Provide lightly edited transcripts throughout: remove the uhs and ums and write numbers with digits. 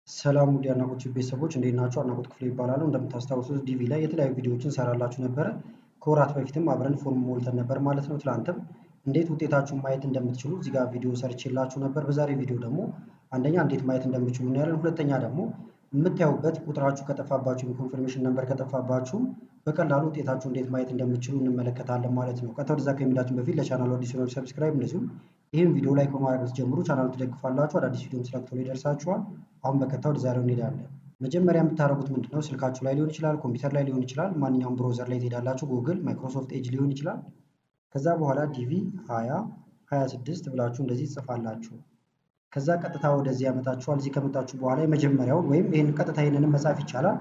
ሰላም ውድ የአድናቆት ቤተሰቦች እንዴት ናችሁ? አድናቆት ክፍሌ ይባላሉ። እንደምታስታውሱት ዲቪ ላይ የተለያዩ ቪዲዮዎችን ሰራላችሁ ነበረ። ከወራት በፊትም አብረን ፎርም ሞልተን ነበር ማለት ነው። ትላንትም እንዴት ውጤታችሁን ማየት እንደምትችሉ እዚህ ጋር ቪዲዮ ሰርቼላችሁ ነበር። በዛሬ ቪዲዮ ደግሞ አንደኛ እንዴት ማየት እንደምትችሉ እናያለን። ሁለተኛ ደግሞ የምታዩበት ቁጥራችሁ ከጠፋባችሁ ኮንፈርሜሽን ነምበር ከጠፋባችሁ በቀላሉ ውጤታችሁ እንዴት ማየት እንደምትችሉ እንመለከታለን ማለት ነው። ቀጥታ ወደዛ ከሚላችሁ በፊት ለቻናሉ አዲስ ሆናችሁ ሰብስክራይብ እንደዚሁም ይህን ቪዲዮ ላይክ በማድረግ ጀምሩ። ቻናሉ ትደግፋላችሁ፣ አዳዲስ ቪዲዮም ስለቅቶ ይደርሳችኋል። አሁን በቀጥታ ወደ ዛሬው እንሄዳለን። መጀመሪያ የምታደርጉት ምንድነው? ስልካችሁ ላይ ሊሆን ይችላል፣ ኮምፒውተር ላይ ሊሆን ይችላል፣ ማንኛውም ብሮዘር ላይ ትሄዳላችሁ። ጉግል፣ ማይክሮሶፍት ኤጅ ሊሆን ይችላል። ከዛ በኋላ ዲቪ 2026 ብላችሁ እንደዚህ ጽፋላችሁ። ከዛ ቀጥታ ወደዚህ ያመጣችኋል። እዚህ ከመጣችሁ በኋላ የመጀመሪያውን ወይም ይሄን ቀጥታ ይሄንንም መጻፍ ይቻላል።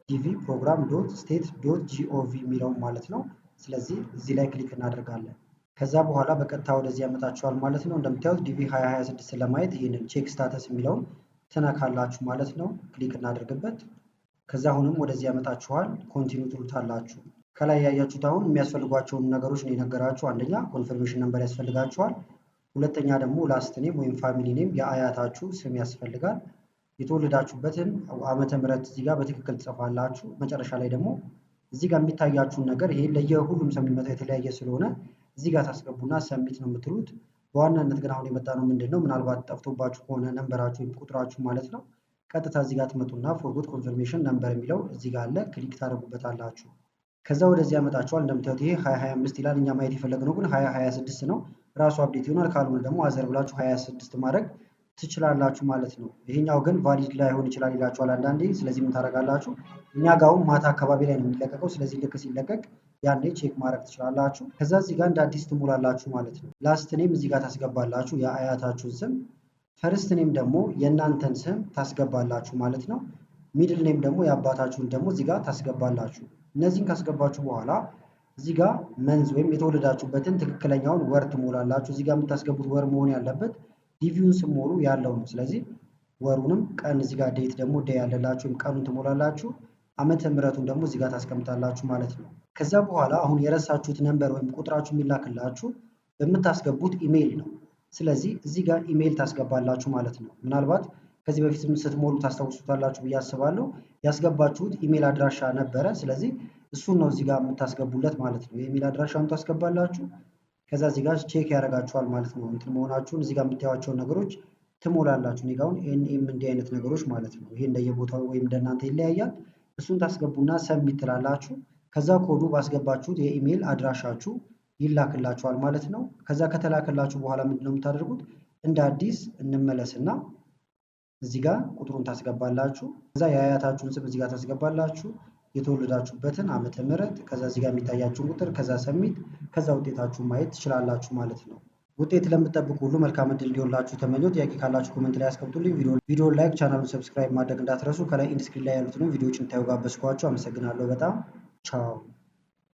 ዲቪ ፕሮግራም ዶት ስቴት ዶት ጂኦቪ የሚለውን ማለት ነው። ስለዚህ እዚህ ላይ ክሊክ እናደርጋለን። ከዛ በኋላ በቀጥታ ወደዚህ ያመጣችኋል ማለት ነው። እንደምታዩት ዲቪ 2026 ለማየት ይህንን ቼክ ስታተስ የሚለውን ትነካላችሁ ማለት ነው። ክሊክ እናደርግበት። ከዛ አሁንም ወደዚህ ያመጣችኋል። ኮንቲኒው ትሉታላችሁ። ከላይ ያያችሁት አሁን የሚያስፈልጓቸውን ነገሮች ነው የነገራችሁ። አንደኛ ኮንፈርሜሽን ነምበር ያስፈልጋችኋል። ሁለተኛ ደግሞ ላስት ኔም ወይም ፋሚሊ ኔም የአያታችሁ ስም ያስፈልጋል። የተወለዳችሁበትን ዓመተ ምህረት እዚህ ጋር በትክክል ትጽፋላችሁ። መጨረሻ ላይ ደግሞ እዚህ ጋር የሚታያችሁን ነገር ይሄ ለየሁሉም ሰው የሚመጣው የተለያየ ስለሆነ እዚህ ጋር ታስገቡና ሰሚት ነው የምትሉት። በዋናነት ግን አሁን የመጣ ነው ምንድነው ምናልባት ጠፍቶባችሁ ከሆነ ነምበራችሁ ወይም ቁጥራችሁ ማለት ነው ቀጥታ እዚህ ጋር ትመጡና ፎርጎት ኮንፈርሜሽን ነምበር የሚለው እዚህ ጋር አለ። ክሊክ ታደርጉበታላችሁ። ከዛ ወደዚህ ያመጣችኋል። እንደምታዩት ይሄ 2025 ይላል። እኛ ማየት የፈለግነው ግን 2026 ነው። ራሱ አፕዴት ይሆናል። ካልሆነ ደግሞ አዘር ብላችሁ 2026 ማድረግ ትችላላችሁ ማለት ነው። ይሄኛው ግን ቫሊድ ላይሆን ይችላል ይላችኋል አንዳንዴ። ስለዚህ ምን ታደርጋላችሁ? እኛ ጋር ማታ አካባቢ ላይ ነው የሚለቀቀው። ስለዚህ ልክ ሲለቀቅ ያኔ ቼክ ማድረግ ትችላላችሁ። ከዛ እዚህ ጋር እንደ አዲስ ትሞላላችሁ ማለት ነው። ላስት ኔም እዚህ ጋር ታስገባላችሁ የአያታችሁን ስም። ፈርስት ኔም ደግሞ የእናንተን ስም ታስገባላችሁ ማለት ነው። ሚድል ኔም ደግሞ የአባታችሁን ደግሞ እዚህ ጋር ታስገባላችሁ። እነዚህን ካስገባችሁ በኋላ እዚህ ጋር መንዝ ወይም የተወለዳችሁበትን ትክክለኛውን ወር ትሞላላችሁ። እዚህ ጋር የምታስገቡት ወር መሆን ያለበት ዲቪውን ስሞሉ ያለው ነው። ስለዚህ ወሩንም ቀን እዚህ ጋር ዴት ደግሞ ዴይ ያለላችሁ ወይም ቀኑን ትሞላላችሁ። ዓመተ ምህረቱን ደግሞ እዚህ ጋር ታስቀምጣላችሁ ማለት ነው። ከዛ በኋላ አሁን የረሳችሁት ነምበር ወይም ቁጥራችሁ የሚላክላችሁ በምታስገቡት ኢሜይል ነው። ስለዚህ እዚህ ጋር ኢሜይል ታስገባላችሁ ማለት ነው። ምናልባት ከዚህ በፊት ስትሞሉ ታስታውሱታላችሁ ብዬ አስባለሁ። ያስገባችሁት ኢሜይል አድራሻ ነበረ። ስለዚህ እሱን ነው እዚህ ጋር የምታስገቡለት ማለት ነው። የኢሜይል አድራሻውን ታስገባላችሁ። ከዛ እዚህ ጋር ቼክ ያደርጋችኋል ማለት ነው። እንትን መሆናችሁን እዚህ ጋር የምታዩዋቸውን ነገሮች ትሞላላችሁ። እኔ ጋር አሁን ኤንኤም እንዲህ አይነት ነገሮች ማለት ነው። ይሄ እንደየቦታው ወይም እንደናንተ ይለያያል። እሱን ታስገቡና ሰብሚት ትላላችሁ። ከዛ ኮዱ ባስገባችሁት የኢሜይል አድራሻችሁ ይላክላችኋል ማለት ነው። ከዛ ከተላከላችሁ በኋላ ምንድነው የምታደርጉት? እንደ አዲስ እንመለስና እዚህ ጋር ቁጥሩን ታስገባላችሁ። ከዛ የአያታችሁን ስም እዚህ ጋር ታስገባላችሁ። የተወለዳችሁበትን ዓመተ ምህረት ከዛ እዚህ ጋር የሚታያችሁን ቁጥር ከዛ ሰሚት ከዛ ውጤታችሁን ማየት ትችላላችሁ ማለት ነው። ውጤት ለምትጠብቁ ሁሉ መልካም እድል እንዲሆንላችሁ ተመኘው። ጥያቄ ካላችሁ ኮሜንት ላይ ያስቀምጡልኝ። ቪዲዮ ላይክ፣ ቻናሉን ሰብስክራይብ ማድረግ እንዳትረሱ። ከላይ ኢንድ ስክሪን ላይ ያሉትን ቪዲዮዎች እንታዩ ጋበዝኳችሁ። አመሰግናለሁ በጣም ቻው።